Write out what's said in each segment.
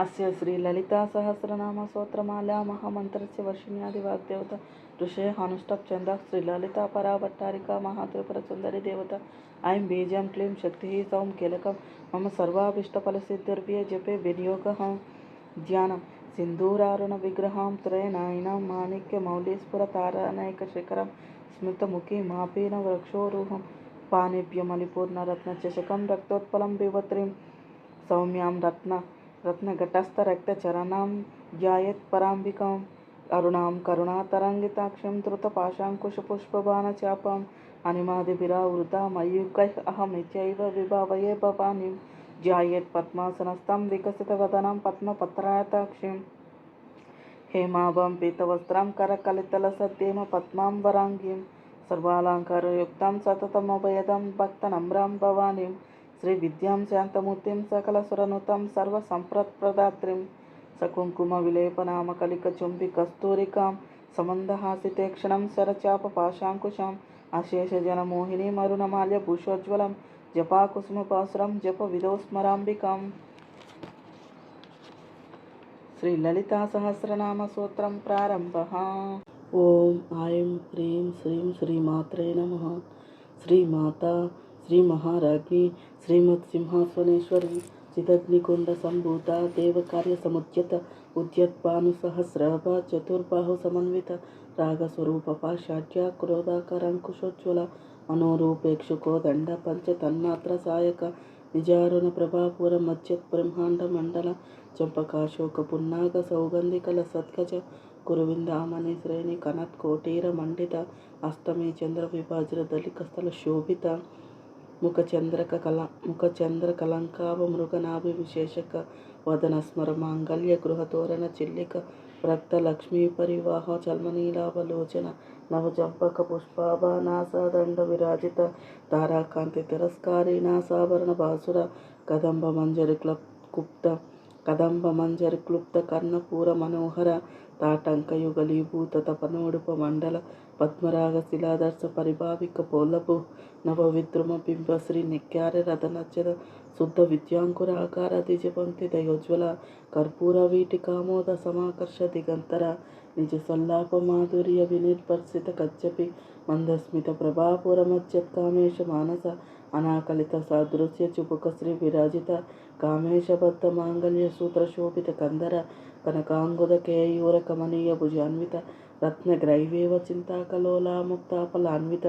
अस्य श्रीललितासहस्रनामस्तोत्रमाला महामन्त्रस्य वर्षिण्यादिवाग्देवता ऋषयः अनुष्टुप् छन्दः श्रीललिता पराभट्टारिका महात्रिपुरसुन्दरी देवता ऐं बीजं क्लीं शक्तिः सौं कीलकं मम सर्वाभीष्टफलसिद्धिर्भ्ये जपे विनियोगः ध्यानं सिन्दूरारुणविग्रहां त्रयनयनां माणिक्यमौलिस्फुरतारानैकशिखरं स्मितमुखीमापीन वृक्षोरुहं पाणिभ्यमलिपूर्णरत्नचषकं रक्तोत्पलं बिभर्त्रीं सौम्यां रत्नघटस्थरक्तचरणां ध्यायेत् पराम्बिकाम् अरुणां करुणातरङ्गिताक्षीं धृतपाशाङ्कुशपुष्पबाणचापाम् अनिमादिभिरावृतामयूखैः अहमित्यैव विभावये भवानीं ध्यायेत् पद्मासनस्थं विकसितवदनं पद्मपत्रायताक्षीं हेमाभं पीतवस्त्रं करकलितलसद्येम पद्मां वराङ्गीं सर्वालङ्कारयुक्तं सततमभयदं भक्तनम्रां भवानीं श्रीविद्यां शान्तमूर्तिं सकलसुरनुतं सर्वसम्पत्प्रदात्रीं सकुङ्कुमविलेपनामकलिकचुम्बिकस्तूरिकां समन्दहासिते क्षणं शरचापपाशाङ्कुशम् अशेषजनमोहिनीम् अरुणमाल्यभूषोज्ज्वलं जपाकुसुमपासुरं जपविदोस्मराम्बिकाम् श्रीललितासहस्रनामस्तोत्रं प्रारम्भः। ओम ऐं ह्रीं श्रीं श्रीमात्रे नमः। श्रीमाता श्रीमहाराज्ञी श्रीमत्सिंहासनेश्वरी चिदग्निकुण्डसम्भूता देवकार्यसमुद्यत उद्यत्भानुसहस्रभा चतुर्बाहुसमन्विता रागस्वरूपपाशाढ्या क्रोधाकराङ्कुशोज्ज्वला मनोरूपेक्षुकोदण्ड पञ्चतन्मात्रसायक निजारुणप्रभापुरमज्जत्ब्रह्माण्डमण्डल चम्पकाशोकपुन्नागसौगन्धिकलसत्कज कुरुविन्दामणिश्रेणि कनत्कोटीरमण्डित अष्टमी चन्द्रविभाज्रदलिकस्थलशोभित मुखचन्द्रकलङ्काभमृगनाभिविशेषक वदनस्मरमाङ्गल्यगृहतोरणचिल्लिक रक्तलक्ष्मीपरिवाह चल्मनीलाभलोचन नवचम्पकपुष्पाभानासादण्डविराजित ताराकान्तितिरस्कारी नासाभरणभासुर कदम्बमञ्जरिक्लुप्तकर्णपूरमनोहर ताटङ्कयुगलीभूततपनोडुपमण्डल पद्मरागशिलादर्शपरिभाविकपोलभु नवविद्रुमबिम्बश्रीनिक्याररथनच्चद शुद्धविद्याङ्कुराकार द्विजपङ्क्तिदयोज्ज्वला कर्पूरवीटिकामोदसमाकर्ष दिगन्तर निजसल्लापमाधुर्यविनिर्भर्सितकच्चपि मन्दस्मितप्रभापुरमज्जत्कामेशमानस अनाकलितसादृश्यचुबुकश्रीविराजित कामेशबद्धमाङ्गल्यसूत्रशोभितकन्धर कनकाङ्गुदकेयूरकमनीयभुजान्वित रत्नग्रैवेव चिन्ताकलोला मुक्ताफलान्वित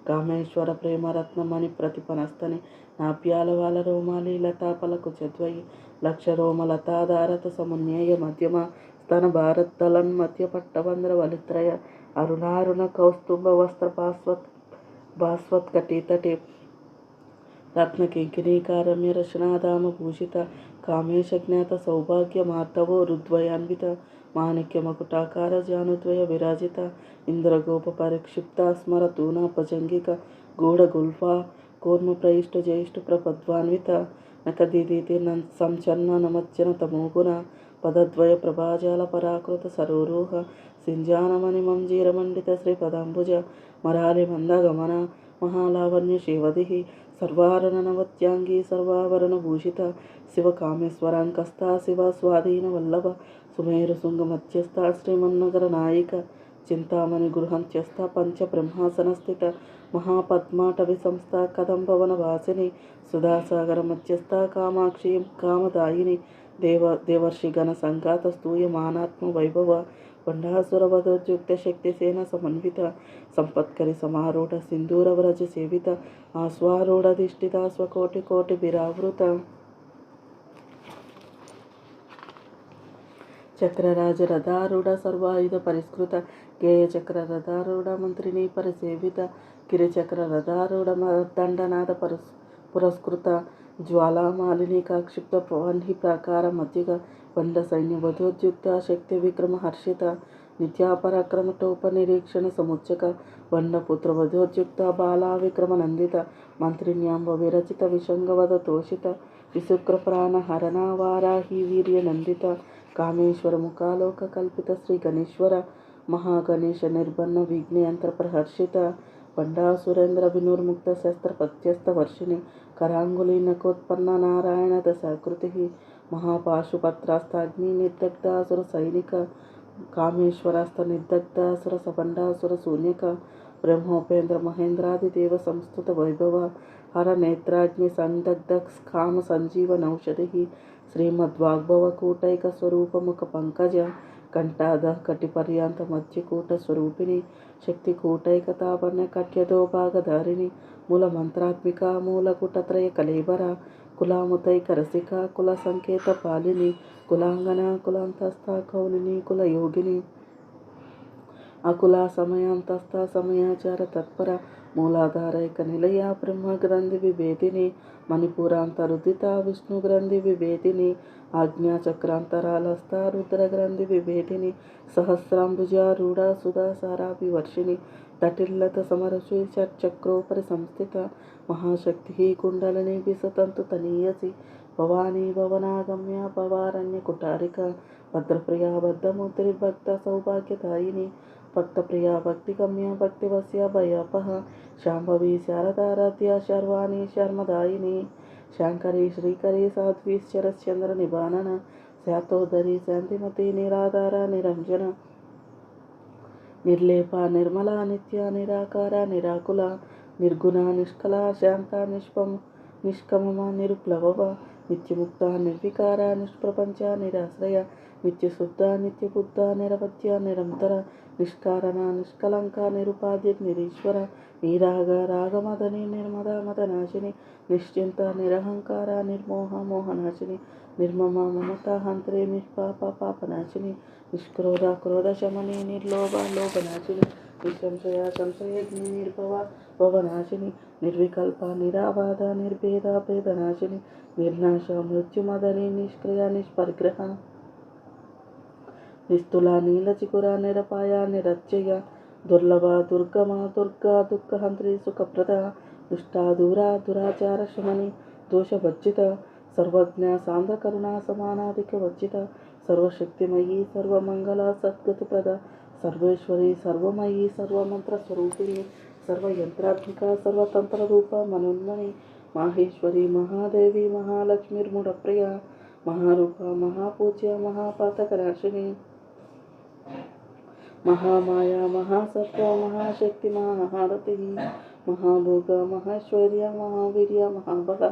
कामेश्वरप्रेमरत्नमणिप्रतिपनस्तनि नाभ्यालवालरोमाली लताफलकुचद्वयि लक्षरोमलताधारतसमुन्नय मध्यमा स्तनभारतलन्मध्यपट्टबन्ध्रवलित्रय अरुणारुणकौस्तुभवस्त्रभास्वत्कटितटे रत्नकिङ्किणीकारम्यरशनाधामभूषित कामेशज्ञातसौभाग्यमार्दवो रुद्वयान्वित माणिक्यमकुटाकार जानुद्वय इन्द्रगोपपरिक्षिप्ता स्मरतूनापजङ्गिक गूढगुल्फा कूर्मप्रैष्टज्येष्ठप्रपद्वान्वित नखदीदिति संचन्न नमज्जन तमोगुण पदद्वयप्रभाजालपराकृत सरोरुह सिञ्जानमणिमञ्जीरमण्डित श्रीपदाम्बुज मरालिमन्दगमन महालावण्यशीवधिः सर्वारणनवत्याङ्गी सर्वाभरणभूषिता शिवकामेश्वराङ्कस्था शिवस्वाधीनवल्लभ सुमेरुशृङ्गमध्यस्था श्रीमन्नगरनायिक चिन्तामणिगृहन्त्यस्था पञ्चब्रह्मासनस्थित महापद्माटविसंस्था कदम्बवनवासिनी सुधासागरमध्यस्था कामाक्षी कामदायिनी देवर्षिगणसङ्घातस्तूयमानात्मवैभव बण्डासुरवधोद्युक्तशक्तिसेन समन्वित सम्पत्करि समारूढ सिन्दूरव्रज सेवित आस्वारूढधिष्ठिता स्वकोटिकोटिभिरावृत चक्रराजरथारूढ सर्वायुध परिष्कृत गेयचक्ररथारूढ मन्त्रिणी परिसेवित गिरिचक्ररथारूढ दण्डनाद पुरस्कृत ज्वालामालिनीकाक्षिप्त वह्निप्राकार मध्यग बण्डसैन्यवधोद्युक्त शक्तिविक्रमहर्षित नित्यापराक्रमटोपनिरीक्षण समुच्चक बण्डपुत्रवधोद्युक्त बालाविक्रमनन्दित मन्त्रिण्याम्ब विरचित विशङ्गवदतोषित विशुक्रप्राणहरणा वाराही वीर्यनन्दित कामेश्वरमुखालोककल्पित श्रीगणेश्वर महागणेश निर्बन्न विघ्नयन्त्रप्रहर्षित పండాసురేంద్ర వినుర్ముక్త శస్త్ర ప్రత్యస్త వర్షిణి कराङ्गुलीनकोत्पन्ना नारायणदशाकृतिः महापाशुपत्रास्ताग्नि निर्दग्धासुर सैनिक कामेश्वरास्तनिर्दग्धासुरसपण्डासुरशून्यक ब्रह्मोपेन्द्र महेन्द्रादिदेव संस्तुत वैभव हर नेत्राग्नि संदग्ध काम संजीवनौषधिः श्रीमद्वाग्भवकूटैक स्वरूपमुख पंकज कंठादः कटिपर्यंत मध्यकूट स्वरूपिणी शक्तिकूटैकतापन्य कट्यदो भागधारिणी मूल मंत्रात्मिका मूलकूटत्रय कलेबर कुलामुतैक रसिका कुल संकेत पालिनी कुलांगना कुलांतस्था कौलिनी कुल योगिनी अकुला समयांतस्थ समयाचार तत्पर मूलाधारैक निलया ब्रह्म ग्रंथि विभेदिनी मणिपुरांतरुदिता विष्णु ग्रंथि विभेदिनी आज्ञाचक्रांतरालस्था रुद्र ग्रंथि विभेदिनी सहस्रांबुजारूढ़ा सुधा साराभिवर्षिणी तटिल्लत समरश्री षट्चक्रोपरि संस्थिता महाशक्ति कुंडलिनी विसतंतु तनीयसी भवानी भवनागम्या भवारण्य कुटारिका भद्रप्रिया बद्धमुद्रिर्भक्ता सौभाग्यदायिनी भक्तप्रिया भक्तिगम्या भक्तिवस्या भयापह शांभवी शारदाराध्या शर्वाणी शर्मदायिनी शांकरी श्रीकरी साध्वी शरश्चंद्र निबानन शातोदरी शांतिमती निराधारा निरंजन निर्लेपा निर्मला नित्या निराकारा निराकुला निर्गुणा निष्कला शांता निष्कममा निरुप्लववा नित्यमुक्ता निर्विकारा निष्प्रपंचा निराश्रया नित्यशुद्धा नित्यबुद्धा निरवध्या निरंतर निष्कारणा निष्कलंका निरुपाध्य निरीश्वर निराग रागमदनी निर्मदा मदनाशिनी निश्चिंता निरहंकारा निर्मोह मोहनाशिनी निर्ममा ममता हंत्रे निष्पाप पापनाशिनी निष्क्रोधा क्रोधशमनी निर्लोभा लोभनाशिनी निसंशया संशयग्नि निर्भवा भवनाशिनी निर्विकल्पा निराबाधा निर्भेदा भेदनाशिनी निर्नाश मृत्युमदनी निष्क्रिया निष्परिग्रह निस्तुला नीलचिकुरा निरपाया निरच्चया दुर्लभा दुर्गमा दुर्गा दुःखहंत्री सुखप्रदा दुष्टा दूरा दुराचार शमनी दोषवर्जिता सर्वज्ञा सांद्र करुणा समानाधिकवर्जिता सर्वशक्तिमयी सर्वमंगला सद्गतिप्रदा सर्वेश्वरी सर्वमयी सर्वमंत्रस्वरूपिणी सर्वयंत्रात्मिका सर्वतंत्ररूपा मनोन्मणि माहेश्वरी महादेवी महालक्ष्मीर्मुडप्रिया महारूपा महापूज्य महापातकनाशिनी महामाया महासत्व महाशक्ति महारति महाभोग महाश्वर्य महावीर्य महाबल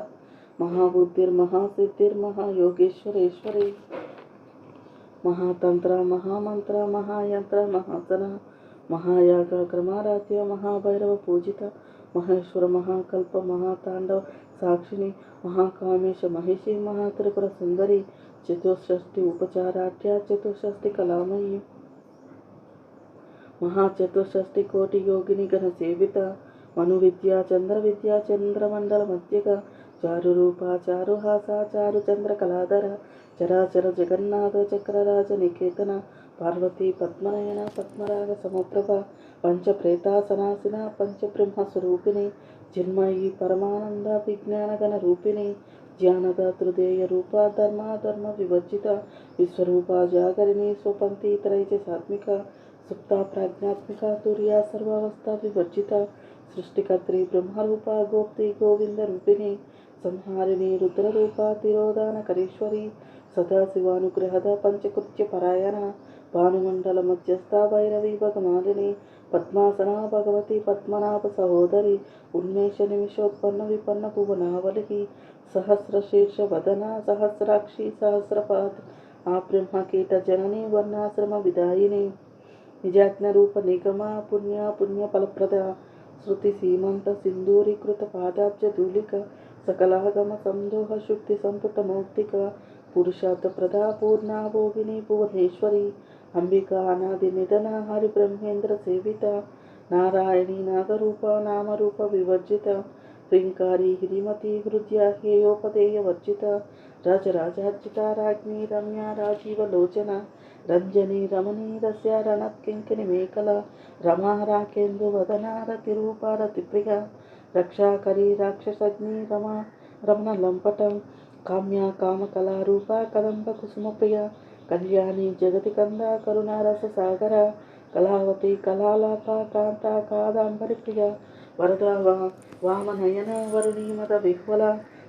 महाबुद्धिर्महासिद्धिर्महायोगेश्वरेश्वरी महातंत्र महामंत्र महायंत्र महासन महायाग क्रमाराध्य महाभैरव पूजिता महेश्वर महाकल्प महातांडव साक्षिणी महाकामेश महिषी महात्रिपुर सुंदरी चतुष्षष्टि उपचाराढ्या चतुष्षष्टि कलामयी महाचतुष्षष्टि कोटि योगिनी गण सेविता मनुविद्या चंद्र विद्या चंद्रमंडल मध्यका चारु रूपा चारुहासा चारु चंद्र कलाधर चराचर जगन्नाथ चक्रराज निकेतन पार्वती पद्मनयन पद्मराग समप्रभा पंच प्रेतासनासिना पंच ब्रह्म स्वरूपिणी चिन्मयी परमानंद विज्ञान गण रूपिणी ज्ञानद त्रिदेय रूपा धर्मा धर्म विवर्जिता विश्वरूपा जागरिणी स्वपंथी त्रैज सात्मिका सुप्ता प्राज्ञात्मिका तुर्या सर्वावस्था विवर्जिता सृष्टिकर्त्री ब्रह्मरूपा गोप्ती गोविंद रूपिणी संहारिणी रुद्ररूपा तिरोधानकरीश्वरी सदाशिवानुग्रहद पंचकृत्य परायण भानुमंडल मध्यस्था भैरवी भगमालिनी पद्मासना भगवती पद्मनाभ सहोदरी उन्मेष निमिषोत्पन्न विपन्न भुवनावली सहस्रशीर्ष वदना सहस्राक्षी सहस्रपाद आब्रह्म कीट जननी वर्णाश्रम विदायिनी निजाज्ञ रूप निगमा पुण्य पुण्य फलप्रदा श्रुति सीमंत सिंदूरीकृत पादाब्ज धूलिका सकलागम संदोह शुक्ति संपुट मौक्तिका पुरुषार्थ प्रदा पूर्णा भोगिनी भुवनेश्वरी अंबिका अनादि निधना हरि ब्रह्मेंद्र सेविता नारायणी नागरूपा नामरूप विवर्जिता ह्रींकारी हिरिमती हृदया हेयोपदेय वर्जिता राजराजार्चिता राज्ञी रम्या राजीवलोचना रंजनी रमणी रस्या रणत्किंकिनी मेखला रमा राकेन्दुवदना रतिरूपा रतिप्रिया रक्षाकरी राक्षसग्नि रमा रमण लंपटं काम्या कामकलारूपा कदम्ब कुसुमप्रिया कल्याणी जगति कंदा करुणारस सागरा कलावती कलालापा कांता कादंबरी प्रिया వరదా వామనయన వరుణీమద విహ్వల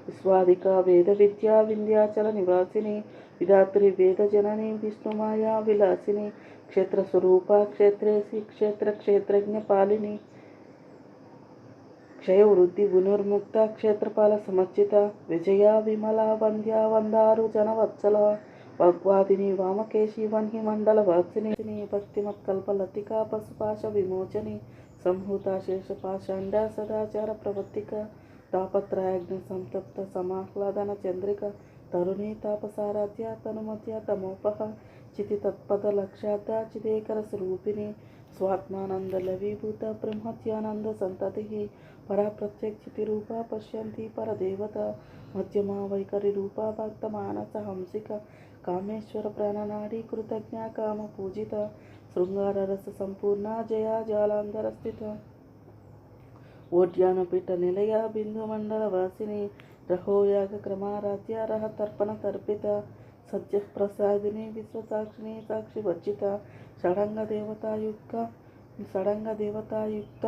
విశ్వాదిక వేద విద్యా వింధ్యాచల నివాసిని విధాత్రి వేద జనని విష్ణుమాయా విలాసిని క్షేత్రస్వరూప క్షేత్రేసి క్షేత్రజ్ఞ పాలిని క్షయవృద్ధి వినుర్ముక్త క్షేత్రపాల సమర్చిత విజయ విమల వంద్య వందారు జనవత్సల వాగ్వాదిని వామకేశి వన్హి మండల వాసిని భక్తిమత్కల్పలతికా పశుపాశ విమోచని సంహృత శేషపాషాండ సదాచార ప్రవర్తిక తాపత్రయాగ్ని సంతప్త సమాహ్లాదన చంద్రిక తరుణీ తాపసారాధ్య తనుమధ్య తమోపహ చితి తత్పద లక్షార్థ చిదేకర స్వరూపిణి స్వాత్మానంద లవీభూత బ్రహ్మత్యానంద సంతతి పరా ప్రత్యక్షితి రూప పశ్యంతి పరదేవత మధ్యమా వైఖరి రూప భక్త మానస హంసిక కామేశ్వర ప్రాణనాడి కృతజ్ఞ కామ పూజిత శృంగార రస సంపూర్ణ జయ జాలాంధర స్థిత ఓడ్యానపీఠ నిలయ బిందు మండల వాసిని రహోయాగ క్రమారాధ్య రహ తర్పణ తర్పిత సత్య ప్రసాదిని విశ్వసాక్షిని సాక్షి వర్జిత షడంగ దేవతాయుక్త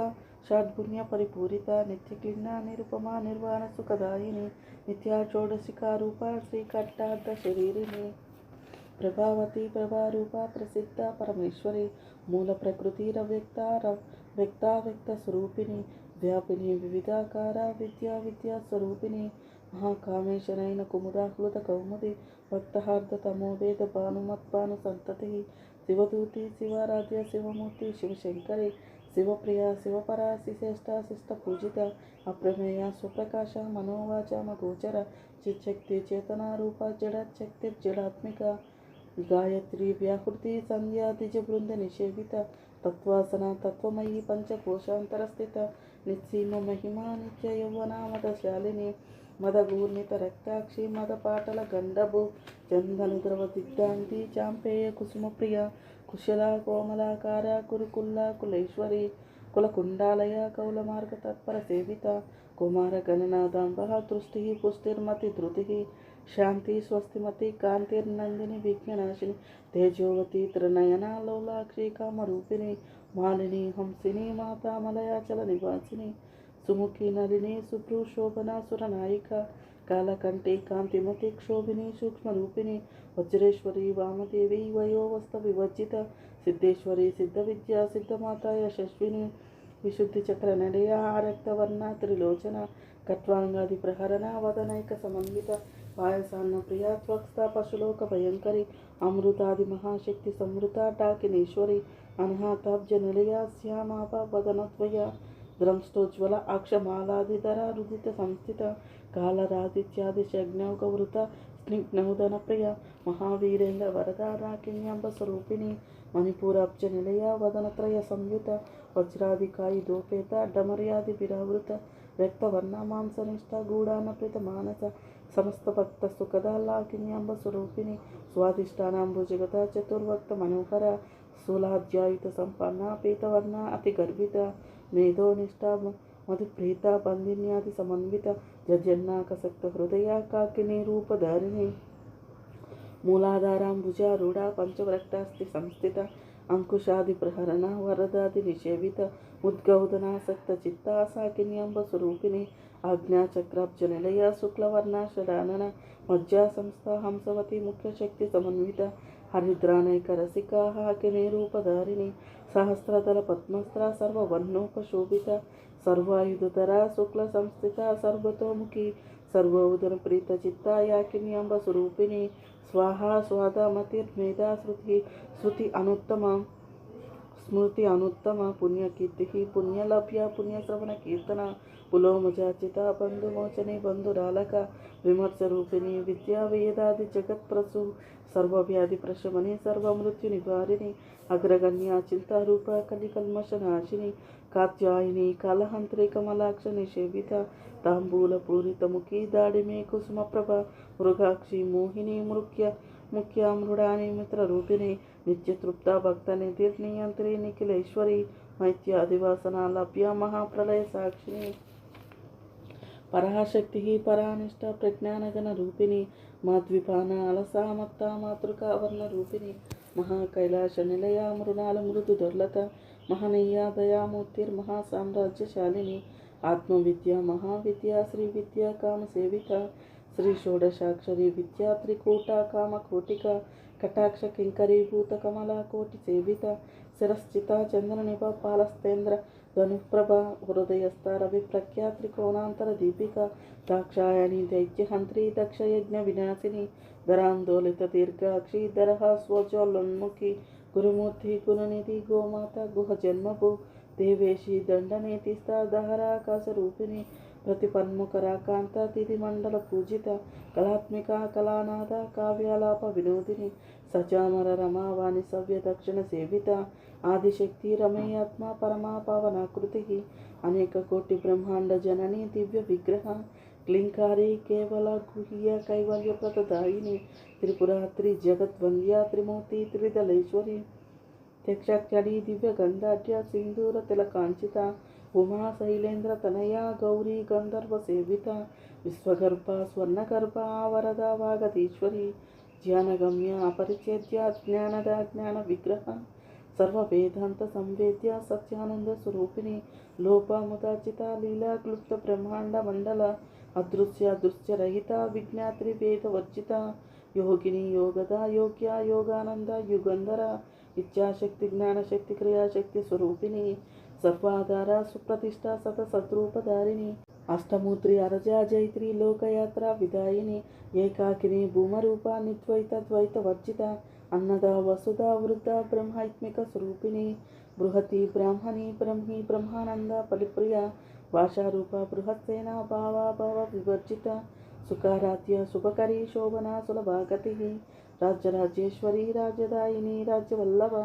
షడ్పుణ్య పరిపూరిత నిత్యక్లిన్న నిరుపమా నిర్వాణ సుఖదాయిని నిత్యా షోడశికారూప శ్రీకట్టార్థ శరీరిని ప్రభావతి ప్రభారూప ప్రసిద్ధ పరమేశ్వరి మూల వ్యక్త స్వరూపిణి వ్యాపిని వివిధాకార విద్యా స్వరూపిణి మహాకామేశనైన కుముదాహృత కౌముది భక్తహార్ద తమోవేద భానుమద్భాను సంతతి శివదూతి శివారాధ్య శివమూర్తి శివశంకరి శివప్రియ శివపరా శిశ్రేష్ట శిష్ట పూజిత అప్రమేయ స్వప్రకాశ మనోవాచ మగోచర చిచ్చక్తి చేతనారూప జడశక్తి జడాత్మిక గాయత్రి వ్యాహృతి సంధ్యా ద్విజబృంద నిషేవిత తత్వాసన తత్వమయీ పంచకోశాంతర స్థిత నిస్సీమ మహిమా నిత్య యౌవన మదశాలిని మదగూర్ణిత రక్తాక్షి మదపాటల గండభు చందన ద్రవ దిగ్ధాంతి చాంపేయ కుసుమప్రియ కుశల కోమలాకార కురుకుల్ల కులేశ్వరి కులకుండాలయ కౌలమార్గ తత్పర సేవిత కుమార గణనాదాంబ దృష్టి పుష్టిర్మతి ధృతి శాంతి స్వస్తిమతి కాంతిర్నందిని విఘ్ననాశిని తేజోవతి త్రినయన లోలాక్షి కామరూపిణి మాలిని హంసిని మాతామలయాచల నివాసిని సుముఖి నలిని సుప్రశోభన సురనాయిక కాలకంఠి కాంతిమతి క్షోభిని సూక్ష్మరూపిణి వజ్రేశ్వరి వామదేవి వయోవస్త వివర్జిత సిద్ధేశ్వరి సిద్ధ విద్యా సిద్ధమాత యశస్విని విశుద్ధి చక్ర నడయ ఆరక్తవర్ణ త్రిలోచన కట్వాంగాది ప్రహరణ వదనైక సమన్విత పాయసాన్న ప్రియ త్వక్స్థ పశులోక భయంకరి అమృతాది మహాశక్తి సంవృత డాకినేశ్వరి అన్హాతాబ్జ నిలయ శ్యామాప వదనత్వయ ద్రంష్టోజ్వల అక్షమాలాదిధర రుదిత సంస్థిత కాలరాదిత్యాది శగ్నౌకవృత స్నిగ్నౌదన ప్రియ మహావీరేంద్ర వరదారాకిణ్యాంబ స్వరూపిణి మణిపూరాబ్జ నిలయ వదనత్రయ సంయుత వజ్రాదికాయి దోపేత డమర్యాది విరావృత రక్తవర్ణ మాంసనిష్ట గూఢానప్రిత మానస సమస్త భక్త సుఖదాలాకిన్యాంబ స్వరూపిణి స్వాదిష్టానాంబు జగత చతుర్వక్త మనోహర స్థూలాధ్యాయుత సంపన్న పీతవర్ణ అతి గర్భిత మేధోనిష్ట మధుప్రీత బంధిన్యాది సమన్విత జజన్నాకసక్త హృదయ కాకిని రూపధారిణి మూలాధారాంబుజారూఢ పంచవ్రక్తాస్తి సంస్థిత అంకుశాది ప్రహరణ వరదాది నిషేవిత ఉద్గౌదనాసక్త చిత్త సాకిన్యాంబ స్వరూపిణి ఆజ్ఞాచక్రాబ్జ నిలయ శుక్లవర్ణ షడానన మజ్జా సంస్థ హంసవతి ముఖ్యశక్తి సమన్విత హరిద్రానైక రసిక హాకిని రూపధారిణి సహస్రదళ పద్మస్త్ర సర్వవర్ణోపశోభిత సర్వాయుధర శుక్ల సంస్థిత సర్వతోముఖి సర్వోదన ప్రీత చిత్త యాకిన్యాంబ స్వరూపిణి స్వాహా స్వాదామతిర్మేధా శృతి స్మృతి అనుత్తమ పుణ్యకీర్తి పుణ్యలభ్య పుణ్యశ్రవణ కీర్తన పులోమజాచిత బంధుమోచని బంధురాలక విమర్శ రూపిణి విద్యా వేదాది జగత్ప్రసు సర్వవ్యాధి ప్రశమని సర్వమృత్యు నివారిణి అగ్రగణ్య చింతారూప కలికల్మషనాశిని కాత్యాయిని కలహంత్రి కమలాక్ష నిషేవిత తాంబూల పూరితముఖి దాడిమే కుసుమప్రభ మృగాక్షి మోహిని ముఖ్యామృడాని మిత్రరూపిణి నిత్యతృప్త భక్త నిధిర్నియంత్రి నిఖిలేశ్వరి మైత్యాదివాసన లభ్య మహాప్రలయ సాక్షిని పరాశక్తి పరానిష్ట ప్రజ్ఞానగణ రూపిణి మాద్విపాన అలసామత్త మాతృకా వర్ణ రూపిణి మహాకైలాస నిలయ మృణాల మృదు దొర్లత మహనీయ దయామూర్తిర్మహాసామ్రాజ్యశాలిని ఆత్మవిద్య మహావిద్య శ్రీ విద్య కామసేవిత శ్రీ షోడశాక్షరి విద్యా త్రికూట కామకోటిక కటాక్ష కింకరీభూత కమలా కోటి సేవిత శిరశ్చిత చంద్ర నిభ పాలస్తేంద్ర ధనుప్రభ హృదయస్థ రవి ప్రఖ్యా త్రికోణాంతర దీపిక దాక్షాయణి దైత్యహంత్రి దక్షయజ్ఞ వినాశిని ధరాందోళిత దీర్ఘాక్షి ధరహ స్వజోల్లోన్ముఖి గురుమూర్తి గుణనిధి గోమాత గుహ జన్మభూ దేవేశి దండనేతిస్తా దహరాకాశ రూపిణి ప్రతిపన్ముఖరాకాంత తిథి మండల పూజిత కళాత్మిక కళానాథ కావ్యాలాప వినోదిని సచామర రమావాణి సవ్య దక్షిణ సేవిత ఆదిశక్తి రమేయాత్మ పరమా పావనాకృతి అనేక కోటి బ్రహ్మాండ జనని దివ్య విగ్రహ క్లింకారి కేవల గుహ్య కైవల్య ప్రదాయిని త్రిపురాత్రి జగద్వంద్య త్రిమూర్తి త్రిదలేశ్వరి త్యక్షక్షడి దివ్య గంధాఢ్య సింధూర తిలకాంచిత ఉమా శైలేంద్ర తనయ గౌరీ గంధర్వ సేవిత విశ్వగర్భ స్వర్ణగర్భ వరద వాగదీశ్వరి ధ్యానగమ్య అపరిచేద్య జ్ఞానద జ్ఞాన విగ్రహ సర్వవేదాంత సంవేద్య సత్యానంద స్వరూపిణి లోపముదాచిత లీలా క్లుప్త బ్రహ్మాండ మండల అదృశ్య దృశ్యరహిత విజ్ఞాత్రి వేదవర్జిత యోగిని యోగద యోగ్య యోగానంద యుగంధర ఇచ్ఛాశక్తి జ్ఞానశక్తి క్రియాశక్తి స్వరూపిణి సర్వాధార సుప్రతిష్ట సత సద్రూపధారిణి అష్టమూర్తి అరజా జైత్రి లోకయాత్ర విదాయిని ఏకాకిని భూమరూప నిద్వైత ద్వైత వర్జిత అన్నద వసుధ వృద్ధ బ్రహ్మైత్మిక స్వరూపిణి బృహతి బ్రాహ్మణి బ్రహ్మి బ్రహ్మానంద ఫలిప్రియ భాషారూప బృహత్సేన భావాభావ వివర్జిత సుఖారాధ్య శుభకరీ శోభన సులభాగతి రాజ్యరాజ్యేశ్వరి రాజ్యదాయిని రాజ్యవల్లభ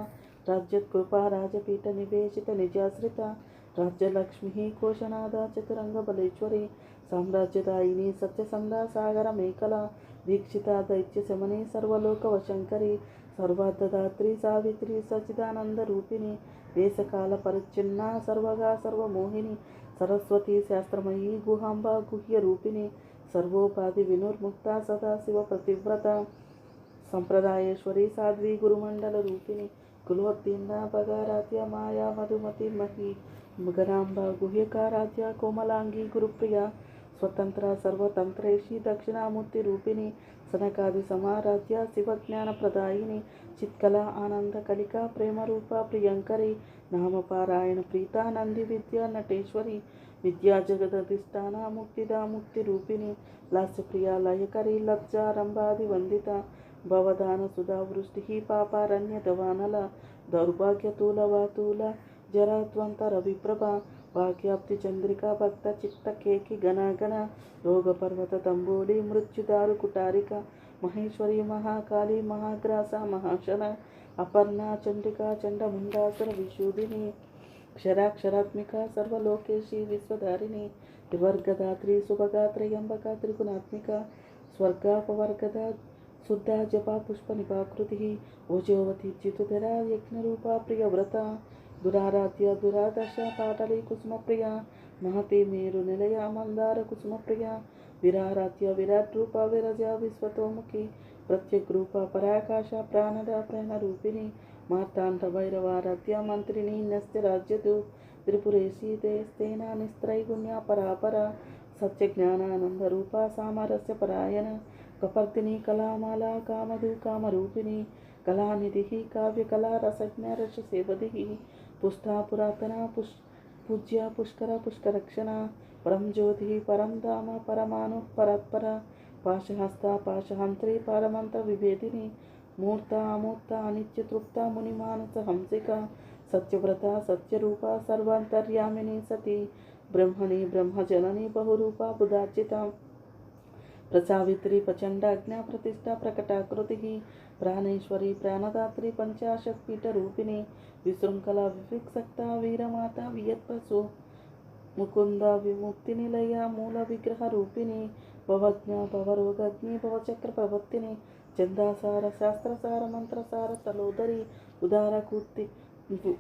రాజ్యకృపా రాజపీఠ నివేశిత నిజాశ్రిత రాజ్యలక్ష్మి కోశనాథ చతురంగ బలేశ్వరి సామ్రాజ్యదాయిని సత్యసంధ సాగర మేకల దీక్షిత దైత్య శమని సర్వలోక వశంకరి సర్వార్థదాత్రి సావిత్రి సచిదానంద రూపిణి దేశకాల పరిచ్ఛిన్న సర్వగా సర్వమోహిని సరస్వతి శాస్త్రమయీ గుహాంబ గుహ్య రూపిణి సర్వోపాధి వినుర్ముక్త సదాశివ ప్రతివ్రత సంప్రదాయేశ్వరి సాధ్వి గురుమండల రూపిణి కులోత్తీర్ణ భగారాధ్య మాయా మధుమతి మహి గణాంబ గుహ్యకారాధ్య కోమలాంగి గురుప్రియ స్వతంత్ర సర్వతంత్రేషి దక్షిణామూర్తి రూపిణి సనకాది సమారాధ్య శివజ్ఞాన ప్రదాయిని చిత్కల ఆనంద కలిక ప్రేమరూప ప్రియంకరి నామపారాయణ ప్రీత నంది విద్య నటేశ్వరి విద్యా జగదధిష్టాన ముక్తిదా ముక్తి రూపిణి లాస్యప్రియ లయకరి లబ్జారంభాది వందిత భవదాన సుధా వృష్టి పాపారణ్య దవానల దౌర్భాగ్యతూల వాతూల జరాత్వంతర విప్రభ భాగ్యాప్తి చంద్రిక భక్త చిత్త కేకి గణగణ రోగ పర్వత తంబోలి మృత్యుదారు కుటారిక మహేశ్వరి మహాకాళి మహాగ్రాస మహాశన అపర్ణ చండిక చండముండాసుర విశూదిని క్షరాక్షరాత్మిక సర్వలోకేశి విశ్వధారిణి త్రివర్గదాత్రి శుభగాత్రయంబక త్రిగుణాత్మిక స్వర్గాపవర్గద శుద్ధ జప పుష్ప నిపాకృతి ఓజోవతి జితుధర యజ్ఞరూప ప్రియవ్రత దురారాధ్య దురాదర్శ పాటలి కుసుమప్రియ మహతి మేరు నిలయ మందార కుసుమప్రియ విరారాధ్య విరాట్ రూప విరజ విశ్వతోముఖి ప్రత్యగ్రూప పరాకాశ ప్రాణద ప్రాణరూపిణి మార్తాండ భైరవారాధ్య మంత్రిని నస్య రాజ్యదు త్రిపురేశి దేస్తేన నిస్త్రైగుణ్య పరాపర సత్యజ్ఞానానంద రూప సామరస్య పరాయణ కపర్దిని కళామాల కామధు కామరూపిణి కళానిధి కావ్యకళా రసజ్ఞ రససేవది పుష్టా పురాతన పూజ్య పుష్కర పుష్కరక్షణ పరం జ్యోతి పరం ధామ పరమాను పరత్పర పాశహస్త పాశహంత్రి పరమంత్ర విభేదిని మూర్త అమూర్త అనిత్య తృప్త మునిమానస హంసిక సత్యవ్రత సత్యరూప సర్వాంతర్యామిని సతి బ్రహ్మణి బ్రహ్మజనని బహురూప బుధార్చిత ప్రసావిత్రి ప్రచండాజ్ఞ ప్రతిష్ట ప్రకటాకృతి ప్రాణేశ్వరి ప్రాణదాత్రి పంచాశత్పీఠ రూపిణి విశృంఖల వివిక్సక్త వీరమాత వియత్ప్రసు ముకుంద విముక్తి నిలయ మూల విగ్రహ రూపిణి భవజ్ఞ భవరోగజ్ఞి భవచక్ర ప్రవర్తిని చందాసార శాస్త్రసార మంత్రసార తలోదరి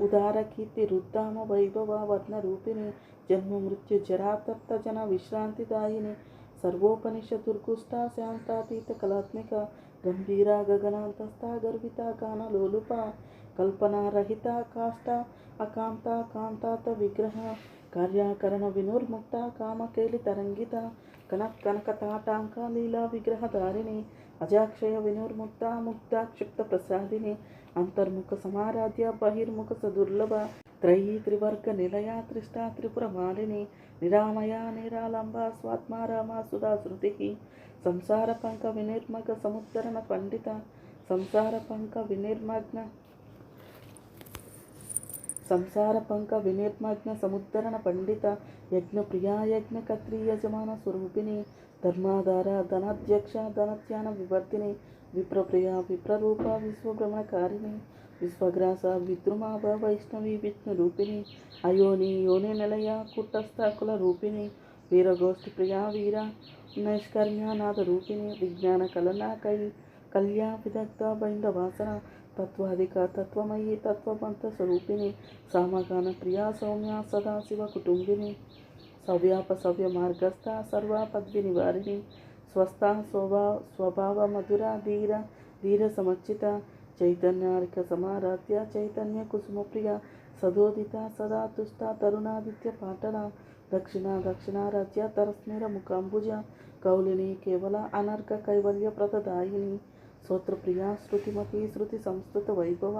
ఉదారకీర్తి రుద్ధామ వైభవ వర్ణ రూపిణి జన్మ మృత్యు జరాతప్త జన విశ్రాంతిదాయిని సర్వోపనిషదుర్గుష్ట శాంతాతీత కళాత్మిక గంభీర గగనాంతస్థ గర్విత గానలోలుప కల్పనారహిత కాష్ట అకాంత కాంతాత విగ్రహ కార్యాకరణ వినుర్ముక్త కామకేలి తరంగిత కనక తాటాంక లీలా విగ్రహధారిణి అజాక్షయ వినుర్ముక్త ముక్త క్షిప్త ప్రసాదిని అంతర్ముఖ సమారాధ్య బహిర్ముఖ సదుర్లభ త్రయీ త్రివర్గ నిలయ త్రిష్టా త్రిపుర మాలిని నిరామయ నిరాలంబ స్వాత్మారామ సుధా శృతి సంసార పంక వినిర్మగ సముద్ధరణ పండిత సంసార పంక వినిర్మగ్న సముద్ధరణ పండిత యజ్ఞప్రియా యజ్ఞకర్త్రీ యజమాన స్వరూపిణి ధర్మాధార ధనాధ్యక్ష ధనధ్యాన వివర్ధిని విప్రప్రియ విప్రరూప విశ్వభ్రమణకారిణి విశ్వగ్రాస విద్రుమాభ వైష్ణవి విష్ణురూపిణి అయోని యోని నిలయ కుటస్థ కుల రూపిణి వీరగోష్ఠి ప్రియా వీర నైష్కర్మ్యానాథ రూపిణి విజ్ఞాన కలనా కళ్యా విదగ్ధ బైందవాసన తత్వాధిక తత్వమయీ తత్వబంధ స్వరూపిణి సామగాన ప్రియా సౌమ్య సదాశివ కుటుంబిని సవ్యాప సవ్య మార్గస్థ సర్వాపద్వి నివారిణి స్వస్థ స్వభావ మధుర ధీర సమర్చిత చైతన్యారిక సమారాధ్య చైతన్య కుసుమప్రియ సదోదిత సదా తుష్ట తరుణాదిత్య పాటల దక్షిణారాధ్య తరస్మిర ముఖాంబుజ కౌలిని కేవల అనర్ఘ కైవల్య ప్రదదాయిని స్తోత్రప్రియా శృతిమతి శృతి సంస్కృత వైభవ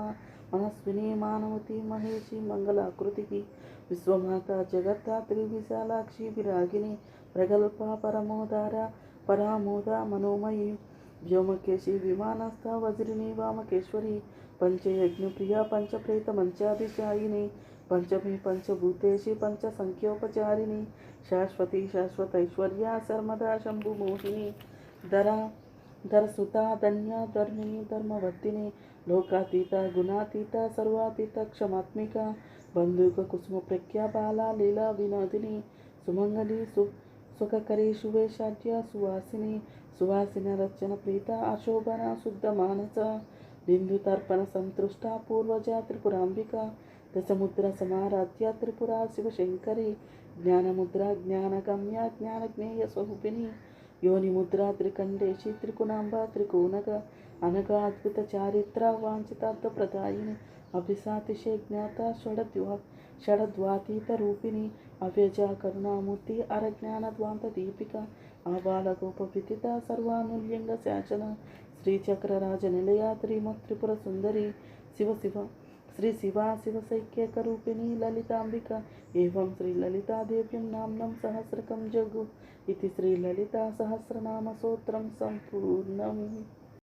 మనస్విని మానవతి మహేషి మంగళాకృతికి విశ్వమాత జగద్ధాత్రి విశాలాక్షి విరాగిని ప్రగల్భ పరమోదార పరామోద మనోమయి వ్యోమకేశి విమానస్థ వజ్రిని వామకేశ్వరి పంచయజ్ఞప్రియ పంచప్రేత మంచాధిశాయిని పంచమి పంచభూతేషి పంచ సంఖ్యోపచారిణి శాశ్వతి శాశ్వతైశ్వర్య శర్మదా శంభుమోహిని ధరసుత ధన్య ధర్మిణి ధర్మవర్తిని లోకాతీత గుణాతీత సర్వాతీత క్షమాత్మిక బంధుక కుసుమ ప్రఖ్య బాల లీలా వినోదిని సుమంగళి సుఖకరి శుభేషాఢ్య సువాసిని రచన ప్రీత అశోభన శుద్ధ మానస బిందు తర్పణ సంతృష్ట పూర్వజ త్రిపురాంబిక దశముద్ర సమారాధ్య త్రిపురా శివశంకరి జ్ఞానముద్ర జ్ఞానగమ్య జ్ఞానజ్ఞేయ స్వరూపిణి యోనిముద్ర త్రికండేశి త్రికుణాంబ త్రికోణగ అనగా అద్భుత చారిత్ర వాంఛితార్థ ప్రదాయిని అభిసాతిశే జ్ఞాత షడద్వాతీత రూపిణి అవ్యజ కరుణామూర్తి అరజ్ఞాన ద్వాంత దీపిక ఆబాలగోప విదిత సర్వానుల్యంగ శాసన శ్రీచక్రరాజ నిలయ త్రిపుర సుందరి శ్రీ శివసైక్యక రూపిణి లలితాంబిక ఏవం శ్రీ లలితాదేవ్యం నామ్నం సహస్రకం జగు ఇది శ్రీ లలితా సహస్రనామ స్తోత్రం సంపూర్ణం.